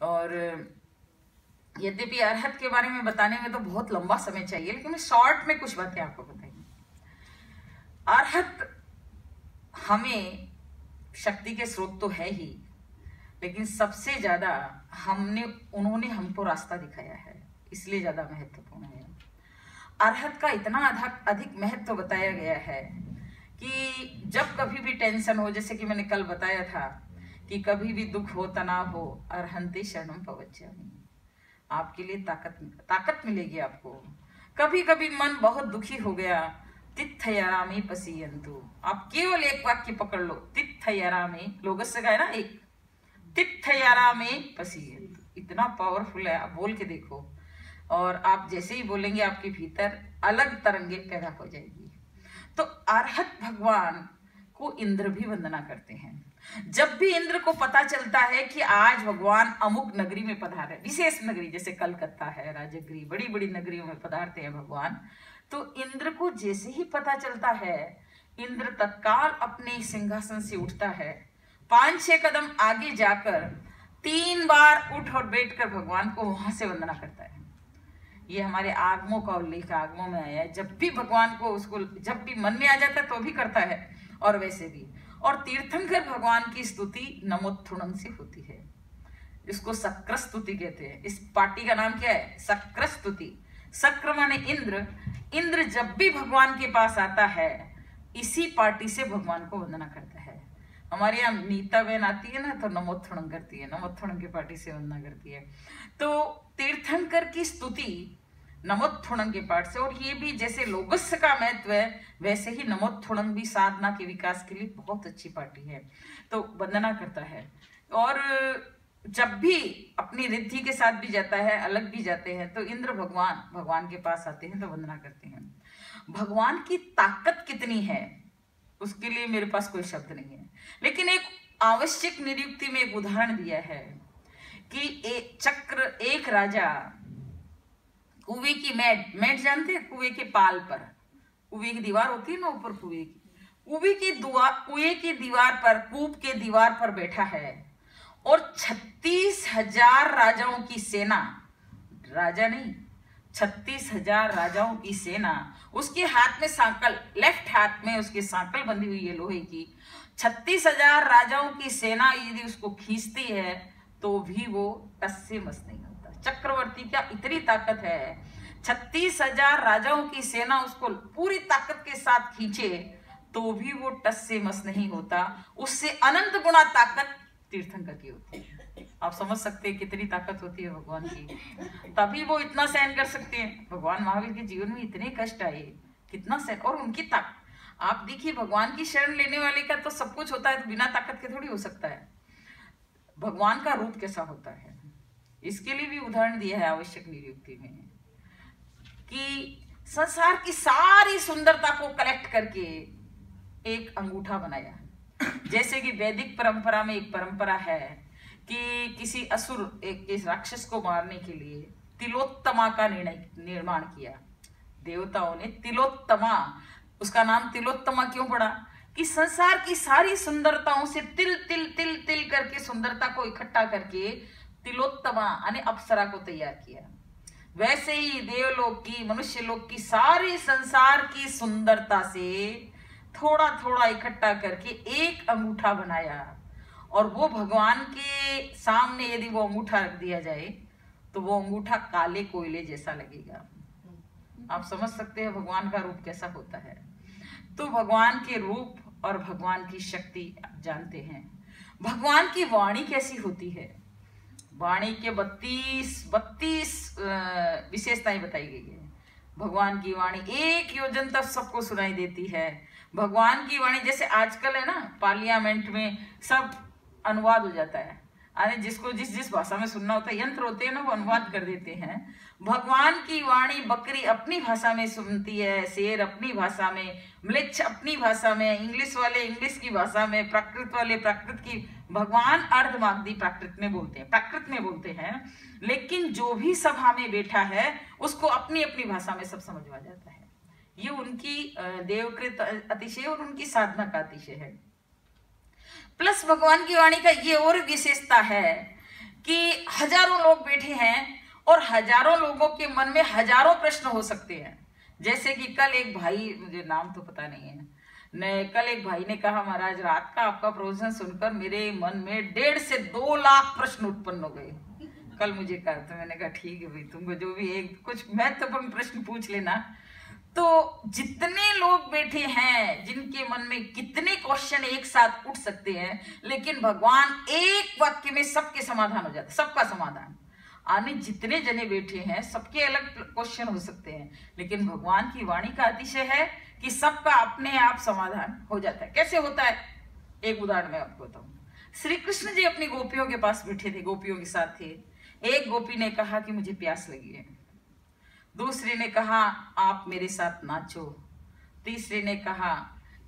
और यद्यपि अरहत के बारे में बताने में तो बहुत लंबा समय चाहिए, लेकिन मैं शॉर्ट में कुछ बातें आपको बताएंगी। अरहत हमें शक्ति के स्रोत तो है ही, लेकिन सबसे ज्यादा उन्होंने हमको रास्ता दिखाया है, इसलिए ज्यादा महत्वपूर्ण है। अरहत का इतना अधिक महत्व बताया गया है कि जब कभी भी टेंशन हो, जैसे कि मैंने कल बताया था कि कभी भी दुख हो, तनाव हो, अरहंते शरणम पवज्जामि, आपके लिए ताकत मिलेगी आपको। कभी कभी मन बहुत दुखी हो गया, तित्थयारामे पसीयन्तु, आप केवल एक वाक्य पकड़ लो, तित्थयारामे, लोगस्य का है ना एक, तित्थयारामे पसीयन्तु, इतना पावरफुल है, आप बोल के देखो। और आप जैसे ही बोलेंगे आपके भीतर अलग तरंगे पैदा हो जाएगी। तो अरहत भगवान को इंद्र भी वंदना करते हैं। जब भी इंद्र को पता चलता है कि आज भगवान अमुक नगरी में पधार है, विशेष नगरी जैसे कलकत्ता है, राजगृह, बड़ी बड़ी नगरियों में पधारते हैं भगवान, तो इंद्र को जैसे ही पता चलता है, इंद्र तत्काल अपने सिंहासन से उठता है, 5-6 कदम आगे जाकर 3 बार उठ और बैठकर भगवान को वहां से वंदना करता है। ये हमारे आगमों का उल्लेख आगमों में आया है। जब भी भगवान को उसको जब भी मन में आ जाता है तो भी करता है, और वैसे भी। और तीर्थंकर भगवान की स्तुति नमोत्थुणम से होती है, इसको शक्र स्तुति कहते हैं। इस पार्टी का नाम क्या है? शक्र स्तुति। शक्र माने इंद्र। इंद्र जब भी भगवान के पास आता है, इसी पार्टी से भगवान को वंदना करता है। हमारे यहाँ नीता बहन आती है ना, तो नमोत्थुणम करती है, नमोत्थुणम की पार्टी से वंदना करती है। तो तीर्थंकर की स्तुति नमोत्थुणम के पाठ से, और ये भी जैसे लोगस्य का महत्व है, वैसे ही नमोत्थुणम भी साधना के विकास के लिए बहुत अच्छी पार्टी है, तो वंदना करता है। और जब भी अपनी रिद्धि के साथ भी जाता है, अलग भी जाते हैं, तो इंद्र भगवान के पास आते हैं तो वंदना करते हैं। भगवान की ताकत कितनी है उसके लिए मेरे पास कोई शब्द नहीं है, लेकिन एक आवश्यक निरुक्ति में एक उदाहरण दिया है कि एक राजा कुएं की मेट जानते हैं, कुएं के पाल पर, कुएं की दीवार होती है ना ऊपर, कुएं की दीवार पर, कूप के दीवार पर बैठा है, और 36,000 राजाओं की सेना, राजा नहीं, 36,000 राजाओं की सेना, उसके हाथ में सांकल, लेफ्ट हाथ में उसके सांकल बंधी हुई है लोहे की। 36,000 राजाओं की सेना यदि उसको खींचती है तो भी वो टस से मस नहीं होता। चक्रवर्ती क्या इतनी ताकत है, 36,000 राजाओं की सेना उसको पूरी ताकत के साथ खींचे तो भी वो टस से मस नहीं होता। उससे अनंत गुणा ताकत तीर्थंकर की होती है। आप समझ सकते हैं कितनी ताकत होती है भगवान की, तभी वो इतना सहन कर सकते हैं। भगवान महावीर के जीवन में इतने कष्ट आए, कितना सहन, और उनकी ताकत आप देखिए। भगवान की शरण लेने वाले का तो सब कुछ होता है, तो बिना ताकत के थोड़ी हो सकता है। भगवान का रूप कैसा होता है, इसके लिए भी उदाहरण दिया है आवश्यक निरुक्ति में, कि संसार की सारी सुंदरता को कलेक्ट करके एक अंगूठा बनाया। जैसे कि वैदिक परंपरा में एक परंपरा है कि किसी असुर, एक राक्षस को मारने के लिए तिलोत्तमा का निर्माण किया। देवताओं ने तिलोत्तमा, उसका नाम तिलोत्तमा क्यों पड़ा? कि संसार की सारी सुंदरताओं से तिल तिल तिल तिल करके सुंदरता को इकट्ठा करके तिलोत्तमा यानी अप्सरा को तैयार किया। वैसे ही देवलोक की, मनुष्य लोक की सारी संसार की सुंदरता से थोड़ा थोड़ा इकट्ठा करके एक अंगूठा बनाया, और वो भगवान के सामने यदि वो अंगूठा रख दिया जाए तो वो अंगूठा काले कोयले जैसा लगेगा। आप समझ सकते हैं भगवान का रूप कैसा होता है। तो भगवान के रूप और भगवान की शक्ति आप जानते हैं। भगवान की वाणी कैसी होती है? वाणी के 32 विशेषताएं बताई गई है। भगवान की वाणी 1 योजन तक सबको सुनाई देती है। भगवान की वाणी जैसे आजकल है ना, पार्लियामेंट में सब अनुवाद हो जाता है, अरे जिसको जिस भाषा में सुनना होता है, यंत्र होते हैं ना, वो अनुवाद कर देते हैं। भगवान की वाणी बकरी अपनी भाषा में सुनती है, शेर अपनी भाषा में, म्लेच्छ अपनी भाषा में, इंग्लिश वाले इंग्लिश की भाषा में, प्राकृत वाले प्राकृत की। भगवान अर्धमागधी प्राकृत में बोलते हैं, लेकिन जो भी सभा में बैठा है उसको अपनी अपनी भाषा में सब समझ आ जाता है। ये उनकी देवकृत अतिशय और उनकी साधना का अतिशय है। प्लस भगवान की वाणी का ये और विशेषता है कि हजारों लोग बैठे हैं और हजारों लोगों के मन में हजारों प्रश्न हो सकते हैं। जैसे कि कल एक भाई, मुझे नाम तो पता नहीं है, कल एक भाई ने कहा महाराज रात का आपका प्रवचन सुनकर मेरे मन में 1.5 से 2 लाख प्रश्न उत्पन्न हो गए। कल मुझे कहा, तो मैंने कहा ठीक है भाई, तुमको जो भी एक कुछ महत्वपूर्ण प्रश्न पूछ लेना। तो जितने लोग बैठे हैं जिनके मन में कितने क्वेश्चन एक साथ उठ सकते हैं, लेकिन भगवान एक वाक्य में सबके समाधान हो जाता है, सबका समाधान। आने जितने जने बैठे हैं सबके अलग क्वेश्चन हो सकते हैं, लेकिन भगवान की वाणी का अतिशय है कि सबका अपने आप समाधान हो जाता है। कैसे होता है, एक उदाहरण मैं आपको बताऊं। श्री कृष्ण जी अपनी गोपियों के पास बैठे थे, गोपियों के साथ थे। एक गोपी ने कहा कि मुझे प्यास लगी है, दूसरी ने कहा आप मेरे साथ नाचो, तीसरी ने कहा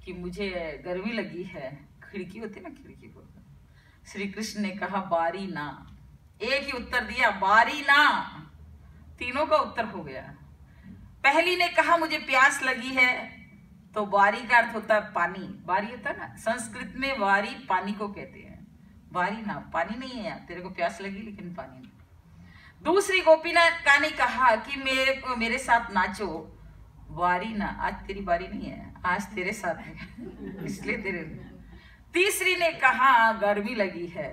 कि मुझे गर्मी लगी है, खिड़की होती ना, खिड़की को। श्री कृष्ण ने कहा बारी ना, एक ही उत्तर दिया, बारी ना। तीनों का उत्तर हो गया। पहली ने कहा मुझे प्यास लगी है, तो बारी का अर्थ होता है पानी, बारी होता है ना, संस्कृत में बारी पानी को कहते हैं। बारी ना, पानी नहीं है यार, तेरे को प्यास लगी लेकिन पानी नहीं। दूसरी गोपी ने कहा कि मेरे साथ नाचो, बारी ना, आज तेरी बारी नहीं है, आज तेरे साथ है इसलिए तेरे। तीसरी ने कहा गर्मी लगी है,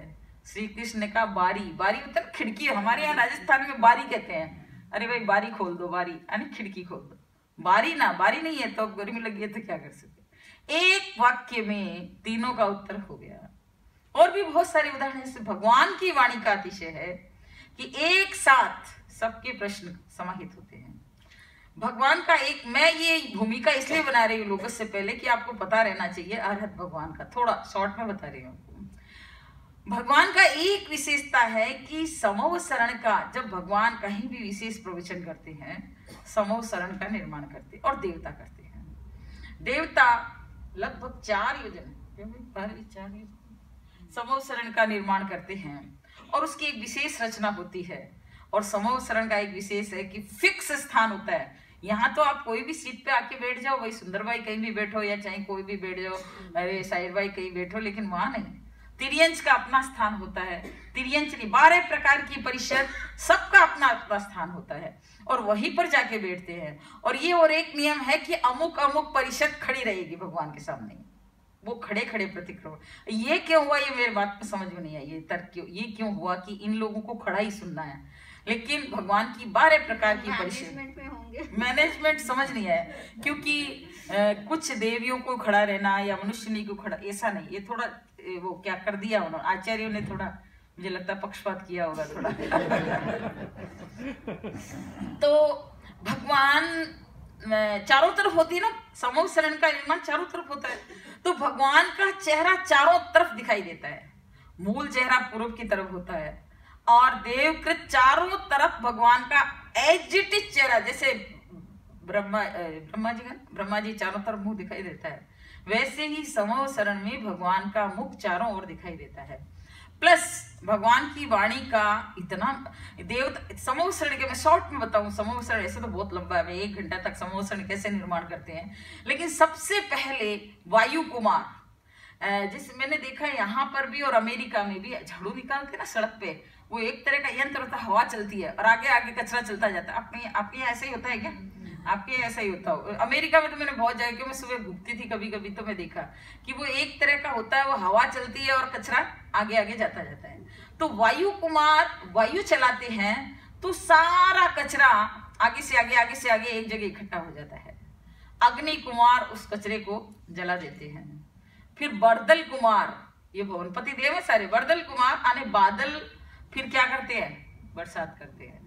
श्री कृष्ण ने कहा बारी, बारी मतलब खिड़की, हमारे यहाँ राजस्थान में बारी कहते हैं, अरे भाई बारी खोल दो, बारी यानी खिड़की खोल दो, बारी ना, बारी नहीं है तो गर्मी लगी है तो क्या कर सकते। एक वाक्य में तीनों का उत्तर हो गया। और भी बहुत सारे उदाहरण हैं। भगवान की वाणी का अतिशय है कि एक साथ सबके प्रश्न समाहित होते हैं। भगवान का एक, मैं ये भूमिका इसलिए बना रही हूँ लोगों से पहले कि आपको पता रहना चाहिए अरहत भगवान का, थोड़ा शॉर्ट में बता रही हूँ। भगवान का एक विशेषता है कि समूह शरण का, जब भगवान कहीं भी विशेष प्रवचन करते हैं, समूह शरण का निर्माण करते और देवता करते हैं। देवता लगभग 4 योजन समूह शरण का निर्माण करते हैं और उसकी एक विशेष रचना होती है। और समूह शरण का एक विशेष है कि फिक्स स्थान होता है। यहाँ तो आप कोई भी सीट पे आके बैठ जाओ, वही सुंदर भाई कहीं भी बैठो या चाहे कोई भी बैठ जाओ, अरे साहिर भाई कहीं बैठो, लेकिन वहां नहीं, तिर्यंच का अपना स्थान होता है। तिर्यंच नहीं, 12 प्रकार की परिषद, सबका अपना अपना स्थान होता है और वहीं पर जाके बैठते हैं। और ये और एक नियम है कि अमुक अमुक परिषद खड़ी रहेगी भगवान के सामने, वो खड़े खड़े प्रतिक्रिया। ये क्यों हुआ, ये मेरे बात में समझ में नहीं आई, ये तर्क क्यों, ये क्यों हुआ कि इन लोगों को खड़ा ही सुनना है, लेकिन भगवान की 12 प्रकार की परिषद, मैनेजमेंट समझ नहीं आया, क्योंकि कुछ देवियों को खड़ा रहना या मनुष्य नहीं को खड़ा, ऐसा नहीं, ये थोड़ा वो क्या कर दिया उन्होंने, आचार्यों ने थोड़ा, मुझे लगता है पक्षपात किया होगा थोड़ा तो भगवान चारों तरफ होती है ना, समूह शरण का निर्माण चारों तरफ होता है, तो भगवान का चेहरा चारों तरफ दिखाई देता है। मूल चेहरा पूर्व की तरफ होता है और देवकृत चारों तरफ भगवान का एजिटिव चेहरा, जैसे ब्रह्मा जी चारों तरफ मुंह दिखाई देता है, वैसे ही समूह शरण में भगवान का मुख चारों ओर दिखाई देता है। प्लस भगवान की वाणी का इतना देवता, समूह शरण के मैं शॉर्ट में बताऊं, समूह शरण ऐसे तो बहुत लंबा है, 1 घंटा तक समूह शरण कैसे निर्माण करते हैं, लेकिन सबसे पहले वायु कुमार, जैसे मैंने देखा यहाँ पर भी और अमेरिका में भी, झाड़ू निकालते ना सड़क पे, वो एक तरह का यंत्र होता है, हवा चलती है और आगे आगे कचरा चलता जाता है। आपके यहाँ ऐसा ही होता है क्या? आपके यहाँ ऐसा ही होता हो? अमेरिका में तो मैंने बहुत जगह, क्यों मैं सुबह घूमती थी कभी कभी, तो मैं देखा कि वो एक तरह का होता है, वो हवा चलती है और कचरा आगे आगे जाता जाता है। तो वायु कुमार वायु चलाते हैं तो सारा कचरा आगे से आगे एक जगह इकट्ठा हो जाता है। अग्नि कुमार उस कचरे को जला देते हैं। फिर बर्दल कुमार, ये भवनपति देव है सारे, बर्दल कुमार आने बादल फिर क्या करते हैं, बरसात करते हैं,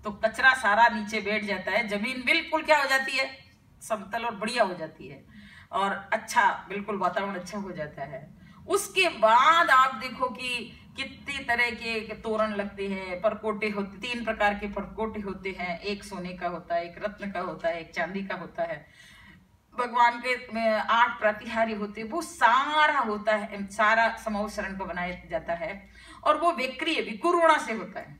तो कचरा सारा नीचे बैठ जाता है, जमीन बिल्कुल क्या हो जाती है, समतल और बढ़िया हो जाती है और अच्छा बिल्कुल वातावरण अच्छा हो जाता है। उसके बाद आप देखो कि कितनी तरह के तोरण लगते हैं, परकोटे होते, 3 प्रकार के परकोटे होते हैं, एक सोने का होता है, एक रत्न का होता है, एक चांदी का होता है। भगवान के 8 प्रतिहारी होते हैं, वो सारा होता है, सारा समूह शरण को बनाया जाता है और वो विक्रिय विकुरुणा से होता है।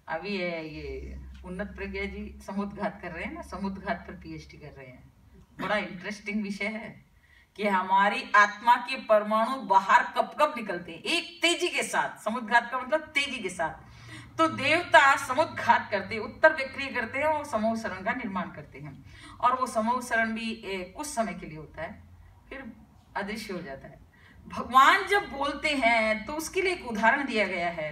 अभी ये उन्नत प्रज्ञा जी समुद्घात कर रहे हैं ना, समुद्घात पर पीएचडी कर रहे हैं, बड़ा इंटरेस्टिंग विषय है कि हमारी आत्मा के परमाणु बाहर कब कब निकलते हैं, एक तेजी के साथ, समुद्घात का मतलब तेजी के साथ। तो देवता समुद्घात करते, उत्तर विक्रिय करते हैं और समूह शरण का निर्माण करते हैं। और वो समूह शरण भी कुछ समय के लिए होता है, फिर अदृश्य हो जाता है। भगवान जब बोलते हैं तो उसके लिए एक उदाहरण दिया गया है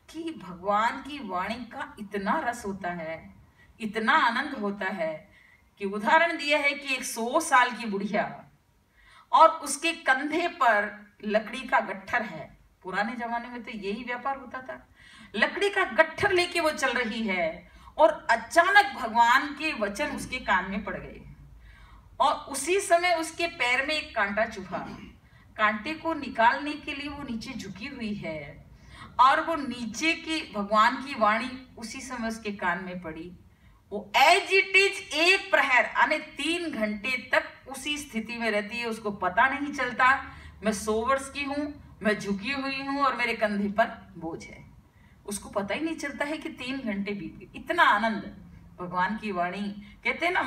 कि भगवान की वाणी का इतना रस होता है, इतना आनंद होता है कि उदाहरण दिया है कि एक 100 साल की बुढ़िया और उसके कंधे पर लकड़ी का गट्ठर है। पुराने जमाने में तो यही व्यापार होता था, लकड़ी का गट्ठर लेके वो चल रही है और अचानक भगवान के वचन उसके कान में पड़ गए और उसी समय उसके पैर में एक कांटा चुभा। कांटे को निकालने के लिए वो नीचे झुकी हुई है और वो नीचे की भगवान की वाणी उसी समय उसके कान में पड़ी। वो एज इट इज एक प्रहर यानी 3 घंटे तक उसी स्थिति में रहती है, उसको पता नहीं चलता मैं 100 वर्ष की हूं, मैं झुकी हुई हूं और मेरे कंधे पर बोझ है। उसको पता ही नहीं चलता है कि 3 घंटे बीत गए। इतना आनंद भगवान की वाणी। कहते हैं ना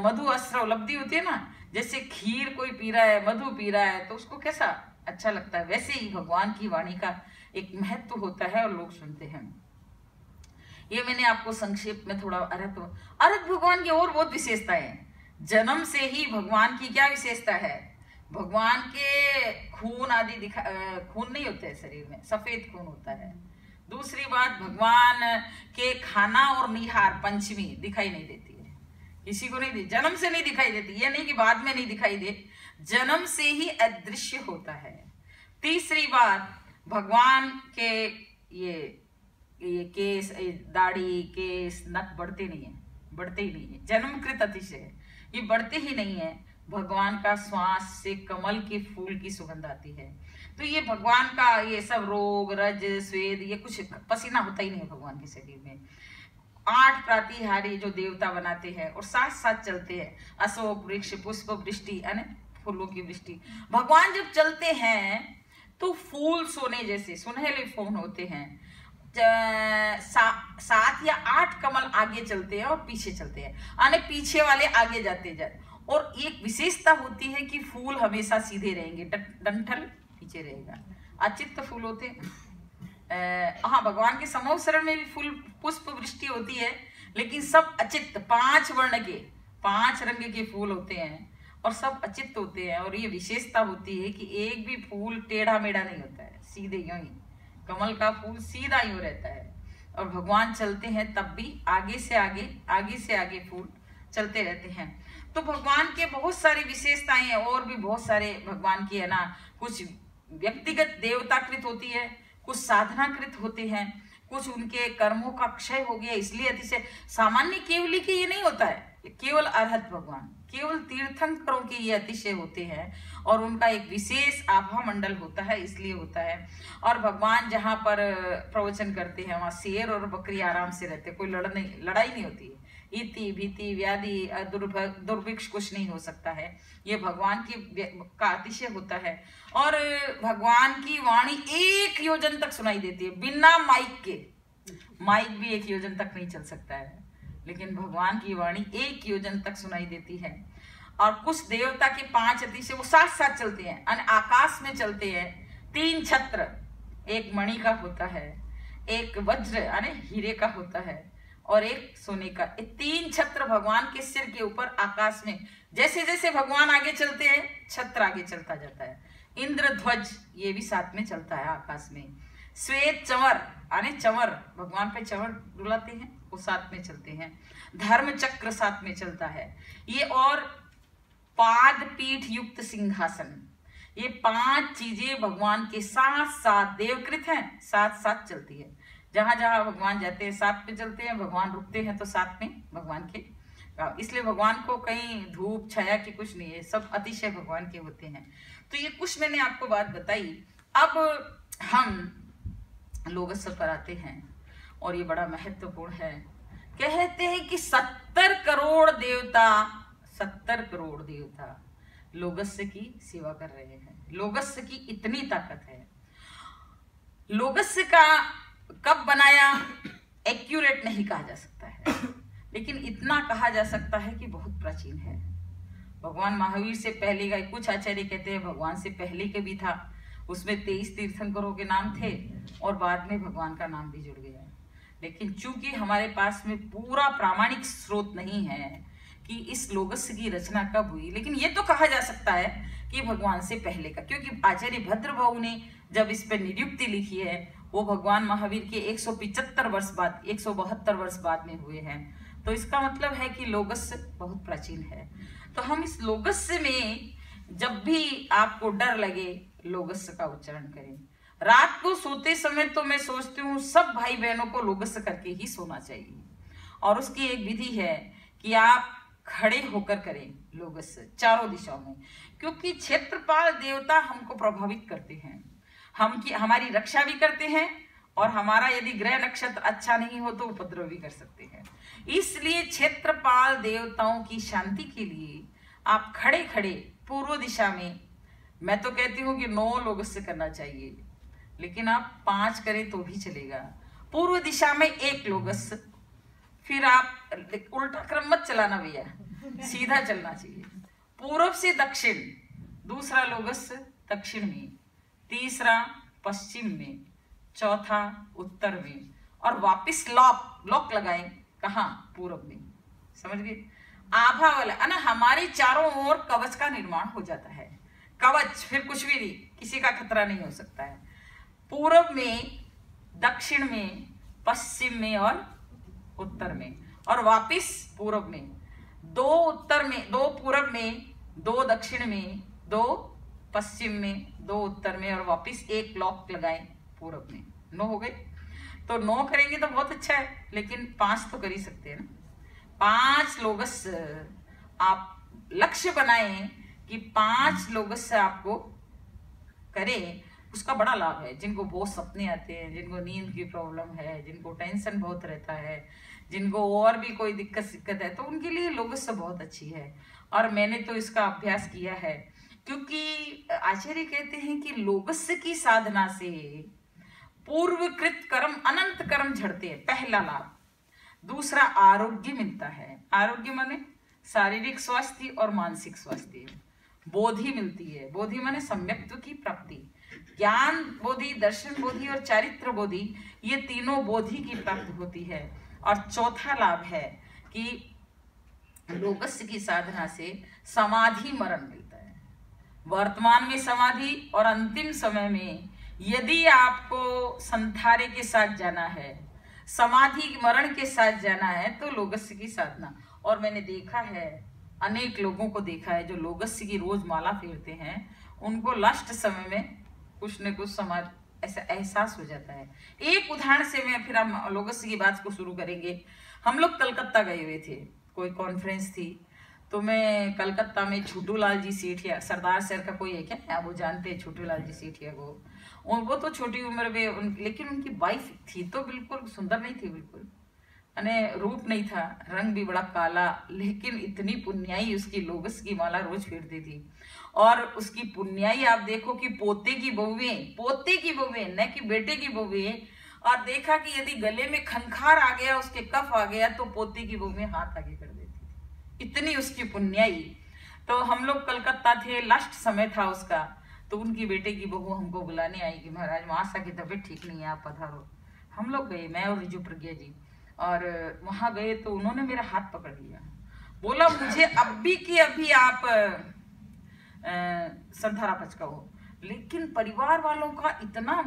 मधु अस्त्र उपलब्धि होती है ना, जैसे खीर कोई पी रहा है, मधु पी रहा है तो उसको कैसा अच्छा लगता है, वैसे ही भगवान की वाणी का एक महत्व होता है और लोग सुनते हैं। ये मैंने आपको संक्षेप में थोड़ा अर्घ भगवान की और बहुत विशेषताएं हैं। जन्म से ही भगवान की क्या विशेषता है, भगवान के खून आदि खून नहीं होते है शरीर में, सफेद खून होता है। दूसरी बात, भगवान के खाना और निहार पंचमी दिखाई नहीं देती है, किसी को नहीं दी, जन्म से नहीं दिखाई देती। ये नहीं कि बाद में नहीं दिखाई दे, जन्म से ही अदृश्य होता है। तीसरी बात, भगवान के ये केस, दाढ़ी, केस, नख बढ़ते नहीं है, जन्मकृत अतिशय है, ये बढ़ते ही नहीं है। भगवान का श्वास से कमल के फूल की सुगंध आती है। तो ये भगवान का ये सब रोग रज स्वेद, ये कुछ पसीना होता ही नहीं है भगवान के शरीर में। 8 प्रातिहारी जो देवता बनाते हैं और साथ साथ चलते हैं, अशोक वृक्ष, पुष्प वृष्टि यानी फूलों की वृष्टि। भगवान जब चलते हैं तो फूल सोने जैसे सुनहरे फूल होते हैं। 7 या 8 कमल आगे चलते हैं और पीछे चलते हैं, यानी पीछे वाले आगे जाते और एक विशेषता होती है कि फूल हमेशा सीधे रहेंगे, डंठल पीछे रहेगा। अचित्त फूल होते हैं। हाँ, भगवान के समूह शरण में भी फूल पुष्प वृष्टि होती है, लेकिन सब अचित्त 5 वर्ण के 5 रंग के फूल होते हैं और सब अचित्त होते हैं। और ये विशेषता होती है कि एक भी फूल टेढ़ा मेढ़ा नहीं होता है, सीधे यूं ही कमल का फूल सीधा यूं रहता है। और भगवान चलते हैं तब भी आगे से आगे फूल चलते रहते हैं। तो भगवान के बहुत सारी विशेषताएं हैं और भी बहुत सारे भगवान की है ना, कुछ व्यक्तिगत देवताकृत होती है, कुछ साधनाकृत होते हैं, कुछ उनके कर्मों का क्षय हो गया इसलिए अतिशय। सामान्य केवली के ये नहीं होता है, केवल अरहत भगवान, केवल तीर्थंकरों के ये अतिशय होते हैं और उनका एक विशेष आभा मंडल होता है, इसलिए होता है। और भगवान जहाँ पर प्रवचन करते हैं वहां शेर और बकरी आराम से रहते, कोई लड़ाई नहीं होती है। इति भीति व्याधि दुर्भिक्ष कुछ नहीं हो सकता है, ये भगवान की का अतिशय होता है। और भगवान की वाणी 1 योजन तक सुनाई देती है बिना माइक के। माइक भी 1 योजन तक नहीं चल सकता है, लेकिन भगवान की वाणी 1 योजन तक सुनाई देती है। और कुछ देवता के 5 अतिशय वो साथ साथ चलते हैं, आकाश में चलते हैं। 3 छत्र, एक मणि का होता है, एक वज्र यानी हीरे का होता है और एक सोने का। 3 छत्र भगवान के सिर के ऊपर आकाश में, जैसे जैसे भगवान आगे चलते हैं छत्र आगे चलता जाता है। इंद्र ध्वज ये भी साथ में चलता है आकाश में। श्वेत चंवर यानी चंवर, भगवान पे चंवर डुलाते हैं, वो साथ में चलते हैं। धर्म चक्र साथ में चलता है ये। और पाद पीठ युक्त सिंहासन, ये 5 चीजें भगवान के साथ साथ देवकृत हैं, साथ साथ चलती है। जहां जहां भगवान जाते हैं साथ में चलते हैं, भगवान रुकते हैं तो साथ में भगवान के। इसलिए भगवान को कहीं धूप छाया की कुछ नहीं है, सब अतिशय भगवान के होते हैं। तो ये कुछ मैंने आपको बात बताई। अब हम लोगस पर आते हैं और ये बड़ा महत्वपूर्ण है। कहते हैं कि 70 करोड़ देवता लोगस की सेवा कर रहे हैं। लोगस की इतनी ताकत है। लोगस का कब बनाया एक्यूरेट नहीं कहा जा सकता है, लेकिन इतना कहा जा सकता है कि बहुत प्राचीन है। भगवान महावीर से पहले का, कुछ आचार्य कहते हैं भगवान से पहले के भी था। उसमें 23 तीर्थंकरों के नाम थे और बाद में भगवान का नाम भी जुड़ गया। लेकिन चूंकि हमारे पास में पूरा प्रामाणिक स्रोत नहीं है कि इस लोगस की रचना कब हुई, लेकिन ये तो कहा जा सकता है कि भगवान से पहले का, क्योंकि आचार्य भद्रभाऊ ने जब इस पर निरुक्ति लिखी है वो भगवान महावीर के 175 वर्ष बाद, 172 वर्ष बाद में हुए हैं। तो इसका मतलब है कि लोगस बहुत प्राचीन है। तो हम इस लोगस में जब भी आपको डर लगे लोगस का उच्चारण करें। रात को सोते समय तो मैं सोचती हूँ सब भाई बहनों को लोगस करके ही सोना चाहिए। और उसकी एक विधि है कि आप खड़े होकर करें लोगस चारों दिशाओं में, क्योंकि क्षेत्रपाल देवता हमको प्रभावित करते हैं, हमारी रक्षा भी करते हैं और हमारा यदि ग्रह नक्षत्र अच्छा नहीं हो तो उपद्रव भी कर सकते हैं। इसलिए क्षेत्रपाल देवताओं की शांति के लिए आप खड़े खड़े पूर्व दिशा में, मैं तो कहती हूँ कि 9 लोगस से करना चाहिए, लेकिन आप 5 करें तो भी चलेगा। पूर्व दिशा में 1 लोगस, फिर आप उल्टा क्रम मत चलाना भैया, सीधा चलना चाहिए। पूर्व से दक्षिण दूसरा लोगस दक्षिण में, तीसरा पश्चिम में, चौथा उत्तर में, और वापस लॉक लगाएं कहाँ? पूरब में। समझ गए? आभा वाला है ना, हमारी चारों ओर कवच का निर्माण हो जाता है। कवच, फिर कुछ भी नहीं, किसी का खतरा नहीं हो सकता है। पूरब में, दक्षिण में, पश्चिम में और उत्तर में, और वापिस पूरब में 2 उत्तर में, 2 पूरब में, 2 दक्षिण में, 2 पश्चिम में, 2 उत्तर में, और वापिस 1 लॉक लगाएं पूरब में। 9 हो गए। तो 9 करेंगे तो बहुत अच्छा है, लेकिन 5 तो कर ही सकते हैं ना। 5 लोगस आप लक्ष्य बनाएं कि 5 लोगस से आपको करें। उसका बड़ा लाभ है। जिनको बहुत सपने आते हैं, जिनको नींद की प्रॉब्लम है, जिनको टेंशन बहुत रहता है, जिनको और भी कोई दिक्कत है, तो उनके लिए लोगस बहुत अच्छी है। और मैंने तो इसका अभ्यास किया है, क्योंकि आचार्य कहते हैं कि लोगस की साधना से पूर्वकृत कर्म अनंत कर्म झड़ते हैं, पहला लाभ। दूसरा, आरोग्य मिलता है। आरोग्य माने शारीरिक स्वास्थ्य और मानसिक स्वास्थ्य। बोधि मिलती है। बोधि माने सम्यक्त्व की प्राप्ति। ज्ञान बोधि, दर्शन बोधि और चारित्र बोधि, ये तीनों बोधि की प्राप्ति होती है। और चौथा लाभ है कि लोगस की साधना से समाधि मरण मिलता है। वर्तमान में समाधि और अंतिम समय में यदि आपको संथारे के साथ जाना है, समाधि मरण के साथ जाना है, तो लोगस की साधना। और मैंने देखा है, अनेक लोगों को देखा है जो लोगस की रोज माला फेरते हैं, उनको लास्ट समय में कुछ न कुछ समाज ऐसा एहसास हो जाता है। एक उदाहरण से मैं फिर हम लोगस की बात को शुरू करेंगे। हम लोग कलकत्ता गए हुए थे, कोई कॉन्फ्रेंस थी, तो मैं कलकत्ता में छोटू लाल जी सेठिया, सरदार सर का कोई है क्या, वो जानते हैं छोटू लाल जी सेठिया को? वो तो छोटी उम्र में लेकिन उनकी वाइफ थी तो बिल्कुल सुंदर नहीं थी, बिल्कुल अने रूप नहीं था, रंग भी बड़ा काला, लेकिन इतनी पुण्याई उसकी लोगस की माला रोज फेरती थी। और उसकी पुण्याई आप देखो कि पोते की बहुएं न कि बेटे की बहुएं। और देखा कि यदि गले में खंखार आ गया, उसके कफ आ गया, तो पोते की बहुएं हाथ आगे कर देती थी, इतनी उसकी पुण्याई। तो हम लोग कलकत्ता थे, लास्ट समय था उसका, तो उनकी बेटे की बहू हमको बुलाने आई कि महाराज मासा की तबीयत ठीक नहीं है, आप पधारो। हम लोग गए, मैं और रिजु प्रज्ञा जी, और वहां गए तो उन्होंने मेरा हाथ पकड़ लिया, बोला मुझे अभी की अभी आप संथारा पचकाओ। लेकिन परिवार वालों का इतना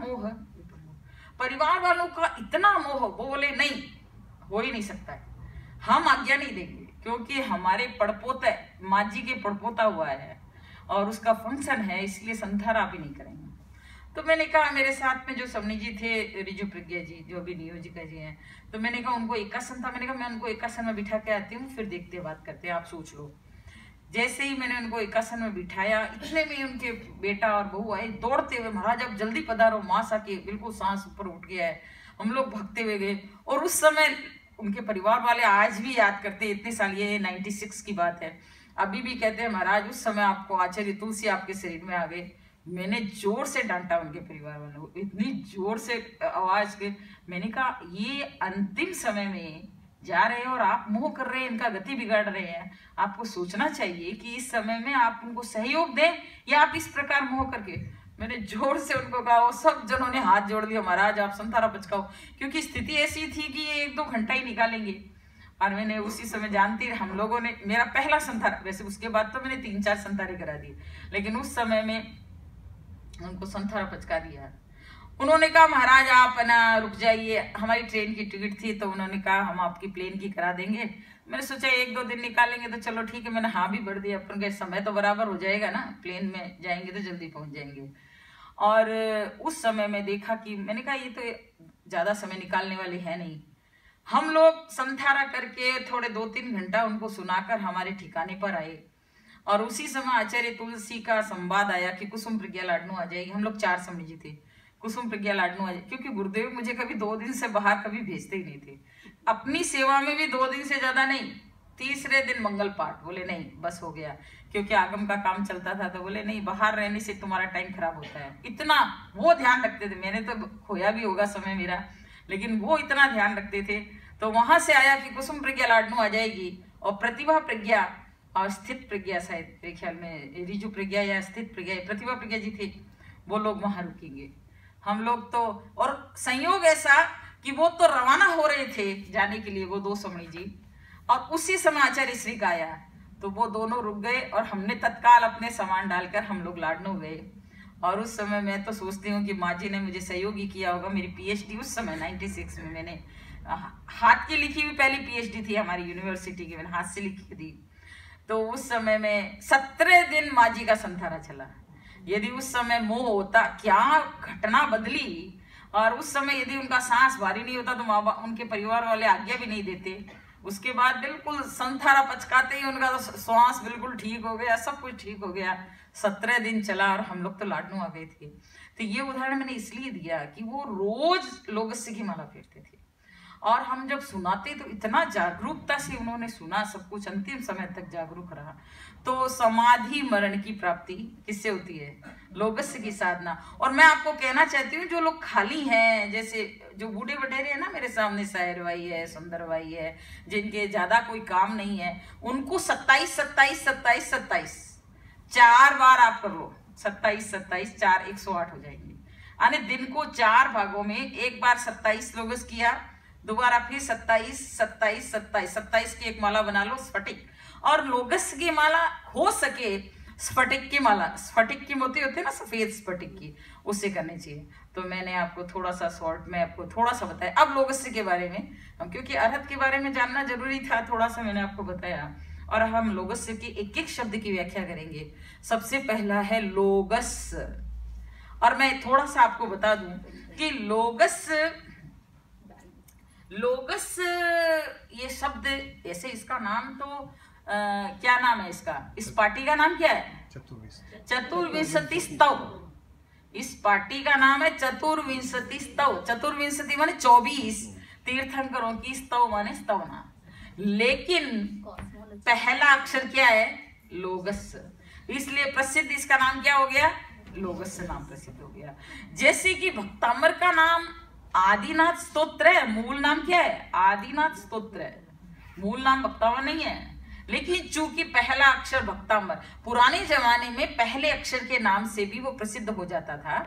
मोह, वो बोले नहीं, हो ही नहीं सकता है, हम आज्ञा नहीं देंगे, क्योंकि हमारे पड़पोता, माँ जी के पड़पोता हुआ है और उसका फंक्शन है, इसलिए संथारा भी नहीं करेंगे। तो मैंने कहा, मेरे साथ में जो सवनी जी थे, रिजु प्रज्ञा जी जो भी नियोजिका जी हैं, तो मैंने कहा उनको एकासन था, मैंने कहा मैं उनको एकासन में बिठा के आती हूँ, फिर देखते हैं, बात करते हैं, आप सोच लो। जैसे ही मैंने उनको एकासन में बिठाया, इतने में उनके बेटा और बहू आए दौड़ते हुए, महाराज अब जल्दी पधारो, मास आके बिल्कुल सांस ऊपर उठ गया है। हम लोग भागते हुए गए, और उस समय उनके परिवार वाले आज भी याद करते, इतने साल, ये 96 की बात है, अभी भी कहते हैं महाराज उस समय आपको आचार्य तुलसी आपके शरीर में आ गए। मैंने जोर से डांटा उनके परिवार वालों को, इतनी जोर से आवाज के, मैंने कहा ये अंतिम समय में जा रहे हैं और आप मोह कर रहे हैं, इनका गति बिगाड़ रहे हैं। आपको सोचना चाहिए कि इस समय में आप उनको सहयोग दें या आप इस प्रकार मोह करके। मैंने जोर से उनको कहा, वो सब जनों ने हाथ जोड़ लिया, महाराज आप संथारा पचकाओ, क्योंकि स्थिति ऐसी थी कि ये 1-2 घंटा ही निकालेंगे। और मैंने उसी समय जानती, हम लोगों ने, मेरा पहला संथारा, वैसे उसके बाद तो मैंने 3-4 संथारे करा दिए, लेकिन उस समय में उनको संथारा पचका दिया। उन्होंने कहा महाराज आप ना रुक जाइए, हमारी ट्रेन की टिकट थी तो उन्होंने कहा हम आपकी प्लेन की करा देंगे। मैंने सोचा 1-2 दिन निकालेंगे तो चलो ठीक है, मैंने हाँ भी भर दिया, अपन के समय तो बराबर हो जाएगा ना, प्लेन में जाएंगे तो जल्दी पहुंच जाएंगे। और उस समय में देखा कि मैंने कहा ये तो ज्यादा समय निकालने वाली है नहीं। हम लोग संथारा करके थोड़े 2-3 घंटा उनको सुनाकर हमारे ठिकाने पर आए, और उसी समय आचार्य तुलसी का संवाद आया कि कुसुम प्रज्ञा लाडनू आ जाएगी। हम लोग 4 समझी जी थे, कुसुम प्रज्ञा लाडनू आ जाए, क्योंकि गुरुदेव मुझे कभी 2 दिन से बाहर कभी भेजते ही नहीं थे, अपनी सेवा में भी 2 दिन से ज्यादा नहीं। तीसरे दिन मंगल पाठ, बोले नहीं बस हो गया, क्योंकि आगम का काम चलता था, तो बोले नहीं बाहर रहने से तुम्हारा टाइम खराब होता है। इतना वो ध्यान रखते थे, मैंने तो खोया भी होगा समय मेरा, लेकिन वो इतना ध्यान रखते थे। तो वहां से आया कि कुसुम प्रज्ञा लाडनू आ जाएगी, और प्रतिभा प्रज्ञा और स्थित प्रज्ञा, शायद मेरे ख्याल में रिजु प्रज्ञा या स्थित प्रज्ञा, प्रतिभा प्रज्ञा जी थे, वो लोग वहां रुकेंगे। हम लोग तो, और संयोग ऐसा कि वो तो रवाना हो रहे थे जाने के लिए, वो 2 समणी जी, और उसी समय आचार्य श्री का आया, तो वो दोनों रुक गए, और हमने तत्काल अपने सामान डालकर हम लोग लाडनू गए। और उस समय मैं तो सोचती हूँ कि माँ जी ने मुझे सहयोग ही किया होगा। मेरी पीएचडी उस समय 96 में मैंने हाथ की लिखी हुई पहली पीएचडी थी हमारी यूनिवर्सिटी की, मैंने हाथ से लिखी थी। तो उस समय में 17 दिन माँ जी का संथारा चला। यदि उस समय मोह होता, क्या घटना बदली, और उस समय यदि उनका सांस भारी नहीं होता तो माँ बाप, उनके परिवार वाले आज्ञा भी नहीं देते। उसके बाद बिल्कुल संथारा पचकाते ही उनका तो श्वास बिल्कुल ठीक हो गया, सब कुछ ठीक हो गया। 17 दिन चला और हम लोग तो लाडनू आ गए थे। तो ये उदाहरण मैंने इसलिए दिया कि वो रोज लोगस्य की माला फेरते थे, और हम जब सुनाते तो इतना जागरूकता से उन्होंने सुना, सब कुछ अंतिम समय तक जागरूक रहा। तो समाधि मरण की प्राप्ति किससे होती है? लोगस्य की साधना। और मैं आपको कहना चाहती हूँ, जो लोग खाली हैं, जैसे जो बूढ़े बटेरे हैं ना, मेरे सामने साहिर भाई है, सुंदर भाई है, जिनके ज्यादा कोई काम नहीं है, उनको 27 27 27 27 4 बार आप कर लो। 27 27 4 108 हो जाएंगे। यानी दिन को 4 भागों में, एक बार 27 लोगस किया, दोबारा फिर 27 27 27 27 की एक माला बना लो स्फटिक। और लोगस की माला हो सके स्फटिक की माला, स्फटिक की मोती होती है ना, सफेद स्फटिक की, उससे करनी चाहिए। तो मैंने आपको थोड़ा सा शॉर्ट में आपको थोड़ा सा बताया। अब लोगस्य के बारे में, क्योंकि अर्हत के बारे में जानना जरूरी था, थोड़ा सा मैंने आपको बताया। और हम लोगस्य के एक एक शब्द की व्याख्या करेंगे। सबसे पहला है लोगस। और मैं थोड़ा सा आपको बता दूं कि लोगस ये शब्द, ऐसे इसका नाम तो क्या नाम है इसका? इस पार्टी का नाम क्या है? चतुर्विंशति स्तव। इस पार्टी का नाम है चतुर्विंशति स्तव। चतुर्विंशति माने 24, तीर्थंकरों की, स्तव माने स्तवना। लेकिन पहला अक्षर क्या है? लोगस। इसलिए प्रसिद्ध इसका नाम क्या हो गया? लोगस नाम प्रसिद्ध हो गया। जैसे कि भक्तामर का नाम आदिनाथ स्तोत्र है, मूल नाम क्या है? आदिनाथ स्तोत्र है, मूल नाम भक्तामर नहीं है। लेकिन चूंकि पहला अक्षर भक्तामर, पुराने जमाने में पहले अक्षर के नाम से भी वो प्रसिद्ध हो जाता था,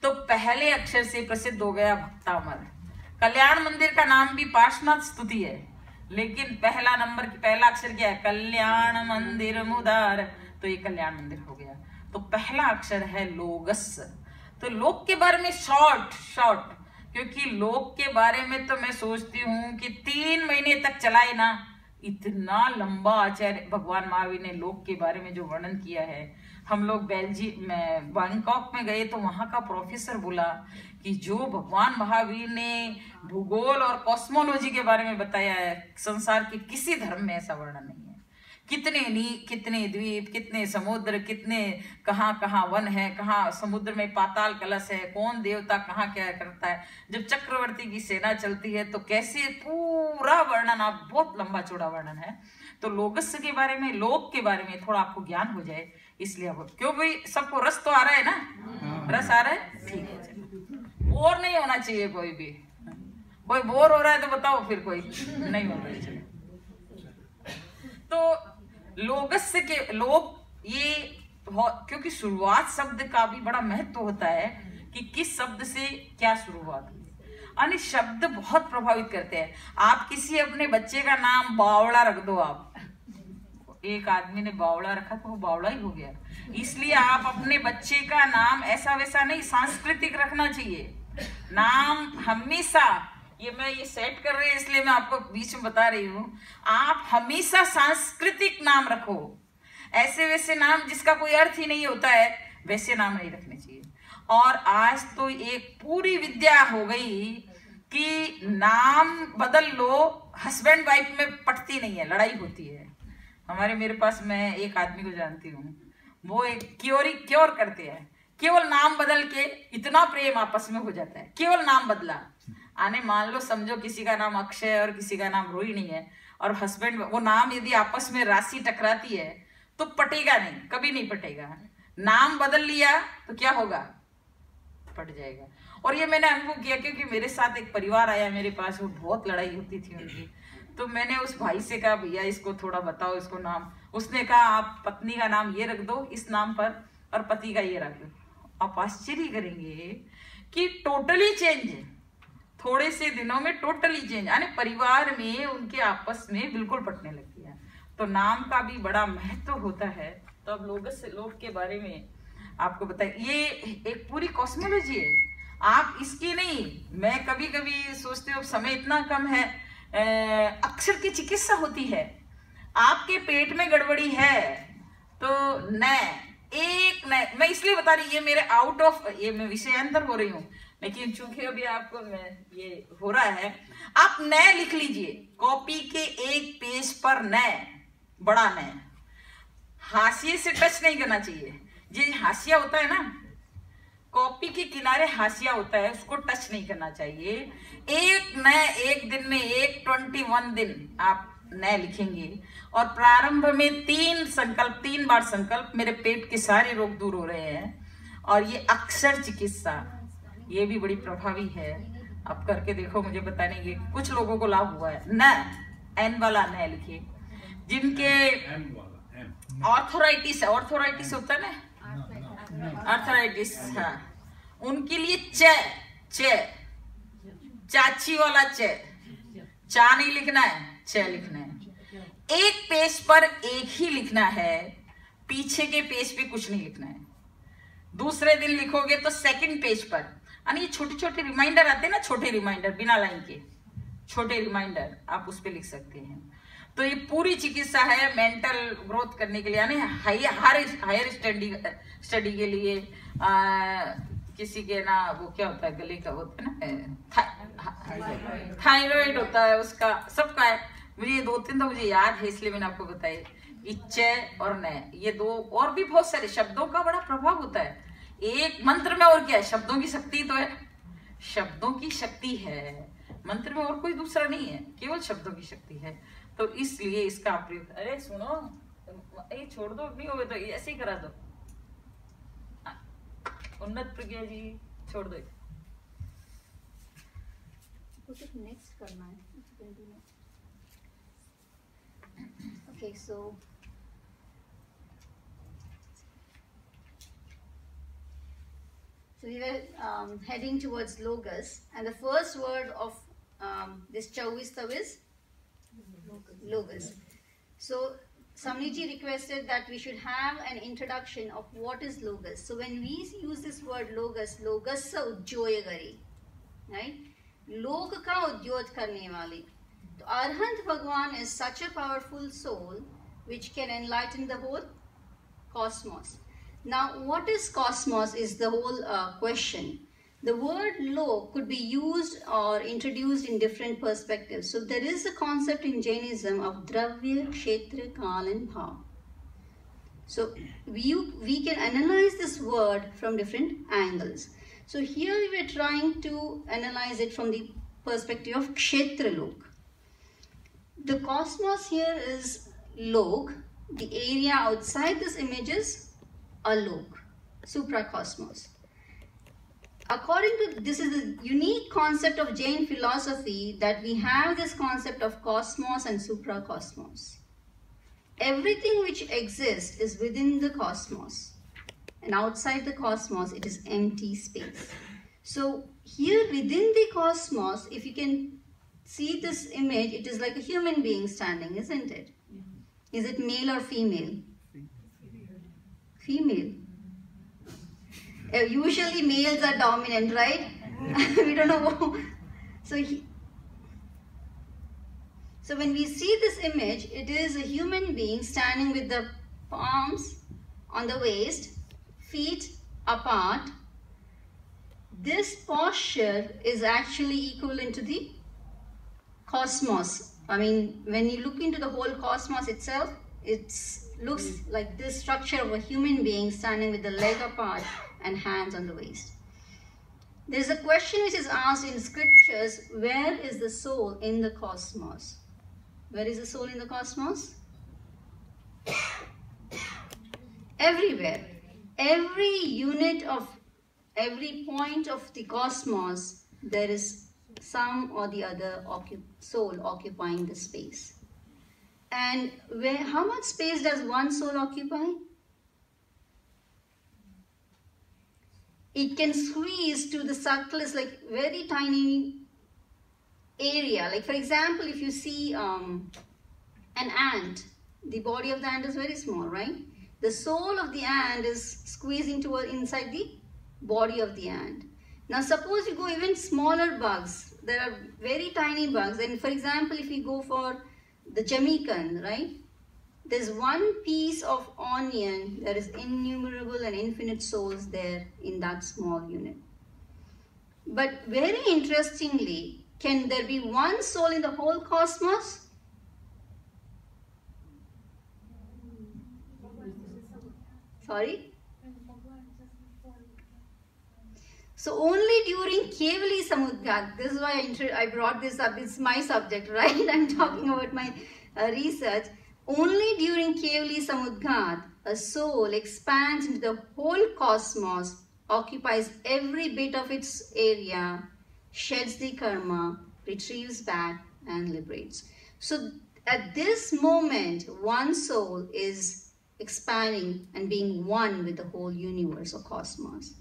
तो पहले अक्षर से प्रसिद्ध हो गया भक्तामर। कल्याण मंदिर का नाम भी पार्श्वनाथ स्तुति है, लेकिन पहला अक्षर क्या है? कल्याण मंदिर मुदार, तो ये कल्याण मंदिर हो गया। तो पहला अक्षर है लोगस। तो लोक के बारे में शॉर्ट, क्योंकि लोक के बारे में तो मैं सोचती हूँ कि 3 महीने तक चलाए ना, इतना लंबा आचार्य भगवान महावीर ने लोक के बारे में जो वर्णन किया है। हम लोग बैंकॉक में गए तो वहां का प्रोफेसर बोला कि जो भगवान महावीर ने भूगोल और कॉस्मोलॉजी के बारे में बताया है, संसार के किसी धर्म में ऐसा वर्णन नहीं है। कितने द्वीप, कितने समुद्र, कितने कहाँ वन है, कहाँ समुद्र में पाताल कलश है, कौन देवता कहाँ क्या करता है, जब चक्रवर्ती की सेना चलती है तो कैसे, पूरा वर्णन, आप बहुत लंबा चौड़ा वर्णन है। तो लोगस्य के बारे में, लोक के बारे में थोड़ा आपको ज्ञान हो जाए, इसलिए अब क्यों भाई, सबको रस तो आ रहा है ना? रस आ रहा है, ठीक है। बोर नहीं होना चाहिए कोई भी। कोई बोर हो रहा है तो बताओ, फिर कोई नहीं होना चाहिए। तो लोगस्य के, लोग ये क्योंकि शुरुआत शब्द का भी बड़ा महत्व होता है कि किस शब्द से क्या शुरुआत हुई। यानी शब्द बहुत प्रभावित करते हैं। आप किसी अपने बच्चे का नाम बावड़ा रख दो, आप एक आदमी ने बावड़ा रखा तो वो बावड़ा ही हो गया। इसलिए आप अपने बच्चे का नाम ऐसा वैसा नहीं, सांस्कृतिक रखना चाहिए नाम हमेशा। ये सेट कर रहे हैं इसलिए मैं आपको बीच में बता रही हूँ, आप हमेशा सांस्कृतिक नाम रखो। ऐसे वैसे नाम जिसका कोई अर्थ ही नहीं होता है वैसे नाम नहीं रखने चाहिए। और आज तो एक पूरी विद्या हो गई कि नाम बदल लो, हस्बैंड वाइफ में पटती नहीं है, लड़ाई होती है। मेरे पास मैं एक आदमी को जानती हूँ, वो एक क्योर करते हैं, केवल नाम बदल के इतना प्रेम आपस में हो जाता है, केवल नाम बदला। आने मान लो समझो किसी का नाम अक्षय और किसी का नाम रोहिणी है, और हस्बैंड वो नाम यदि आपस में राशि टकराती है तो पटेगा नहीं, कभी नहीं पटेगा। नाम बदल लिया तो क्या होगा, पट जाएगा। और ये मैंने अनुभव किया, क्योंकि मेरे साथ एक परिवार आया मेरे पास, वो बहुत लड़ाई होती थी उनकी। तो मैंने उस भाई से कहा भैया इसको थोड़ा बताओ, इसको नाम। उसने कहा आप पत्नी का नाम ये रख दो इस नाम पर और पति का ये रख दो। आप आश्चर्य करेंगे कि टोटली चेंज, थोड़े से दिनों में टोटली चेंज, यानी परिवार में उनके आपस में बिल्कुल पटने लग गया। तो नाम का भी बड़ा महत्व होता है। तो अब लोग के बारे में आपको बताए, ये एक पूरी कॉस्मोलॉजी है, आप इसकी नहीं। मैं कभी कभी सोचती हूँ समय इतना कम है, अक्षर की चिकित्सा होती है। आपके पेट में गड़बड़ी है तो मैं इसलिए बता रही, ये मेरे आउट ऑफ, ये मैं विषयांतर हो रही हूँ, लेकिन चूंकि अभी आपको ये हो रहा है, आप नए लिख लीजिए कॉपी के एक पेज पर, नए बड़ा नए, हाशिए से टच नहीं करना चाहिए। ये हाशिया होता है ना, कॉपी के किनारे हाशिया होता है, उसको टच नहीं करना चाहिए। एक नए, एक दिन में 21 दिन आप नए लिखेंगे। और प्रारंभ में 3 बार संकल्प, मेरे पेट के सारे रोग दूर हो रहे हैं। और ये अक्षर चिकित्सा, ये भी बड़ी प्रभावी है। आप करके देखो, मुझे बताने ये कुछ लोगों को लाभ हुआ है। न एन वाला न लिखिए, जिनके ऑर्थोराइटिस होता है ना, ऑर्थोराइटिस, हाँ, उनके लिए चाची वाला चा नहीं लिखना है, च लिखना है। एक पेज पर एक ही लिखना है, पीछे के पेज पे कुछ नहीं लिखना है। दूसरे दिन लिखोगे तो सेकंड पेज पर, यानी ये छोटे छोटे रिमाइंडर आते हैं ना, छोटे रिमाइंडर बिना लाइन के, छोटे रिमाइंडर आप उस पे लिख सकते हैं। तो ये पूरी चिकित्सा है मेंटल ग्रोथ करने के लिए, यानी हायर स्टडी के लिए। किसी के ना वो क्या होता है, गले का होता है ना, थायराइड होता है, उसका सबका है। मुझे 2-3 तो मुझे याद है, इसलिए मैंने आपको बताया। इच्चे और नए, ये 2 और भी बहुत सारे शब्दों का बड़ा प्रभाव होता है एक मंत्र में। और क्या है, शब्दों की शक्ति तो है, शब्दों की शक्ति है मंत्र में, और कोई दूसरा नहीं है, केवल शब्दों की शक्ति है। तो इसलिए इसका प्रयोग, अरे सुनो, ये छोड़ दो, नहीं होगा तो ऐसे ही करा दो। उन्नत प्रज्ञा जी छोड़ दो, नेक्स्ट करना है। Okay, so we were heading towards logos, and the first word of this Chauvistav is logos. So Samniji requested that we should have an introduction of what is logos. So when we use this word logos sa udyoya gari, right? Log ka udyod karne wali. So Arhant Bhagwan is such a powerful soul which can enlighten the whole cosmos. Now, what is cosmos is the whole question. The word log could be used or introduced in different perspectives. So there is a concept in Jainism of Dravya, Kshetra, Kal and Bhav. So we can analyze this word from different angles. So here we were trying to analyze it from the perspective of Kshetra log. The cosmos here is log. The area outside this image is a log, supracosmos. According to this is the unique concept of Jain philosophy that we have this concept of cosmos and supracosmos. Everything which exists is within the cosmos. and outside the cosmos, it is empty space. So here within the cosmos, if you can see this image, it is like a human being standing, isn't it? Is it male or female? Female. Usually males are dominant, right? We don't know. So when we see this image, it is a human being standing with the palms on the waist, feet apart. This posture is actually equivalent to the cosmos. I mean, when you look into the whole cosmos itself, it looks like this structure of a human being standing with the leg apart and hands on the waist. There is a question which is asked in scriptures, where is the soul in the cosmos? Where is the soul in the cosmos? Everywhere. Every unit of, every point of the cosmos, there is some or the other soul occupying the space. And how much space does one soul occupy? It can squeeze to the subtlest, like very tiny area. Like for example, if you see an ant, the body of the ant is very small, right? The soul of the ant is squeezing inside the body of the ant. Now suppose you go even smaller bugs, there are very tiny bugs, and for example, if you go for the Jamaican, right? There's one piece of onion, there is innumerable and infinite souls there in that small unit. But very interestingly, can there be one soul in the whole cosmos? Sorry? So only during Kevali Samudgat, this is why I brought this up, it's my subject, right? I'm talking about my research. Only during Kevali Samudgat, a soul expands into the whole cosmos, occupies every bit of its area, sheds the karma, retrieves back and liberates. So at this moment, one soul is expanding and being one with the whole universe or cosmos.